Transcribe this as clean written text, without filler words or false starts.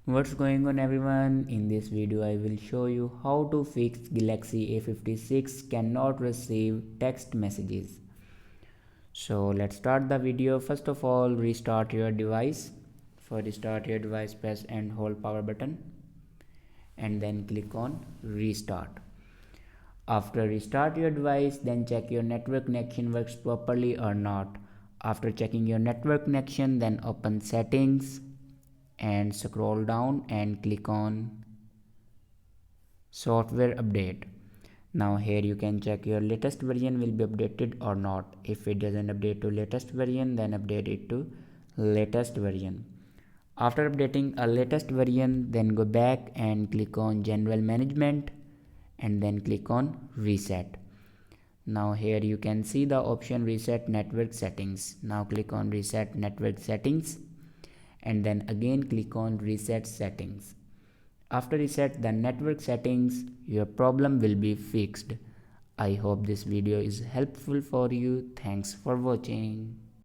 What's going on everyone? In this video I will show you how to fix Galaxy A56 cannot receive text messages. So let's start the video. First of all, restart your device. For restart your device, press and hold power button and then click on restart. After restart your device, then check your network connection works properly or not. After checking your network connection, then open settings and scroll down and click on software update. Now here you can check your latest version will be updated or not. If it doesn't update to latest version, then update it to latest version. After updating a latest version, then go back and click on general management and then click on reset. Now here you can see the option reset network settings. Now click on reset network settings and then again click on reset settings. After reset the network settings, your problem will be fixed. I hope this video is helpful for you. Thanks for watching.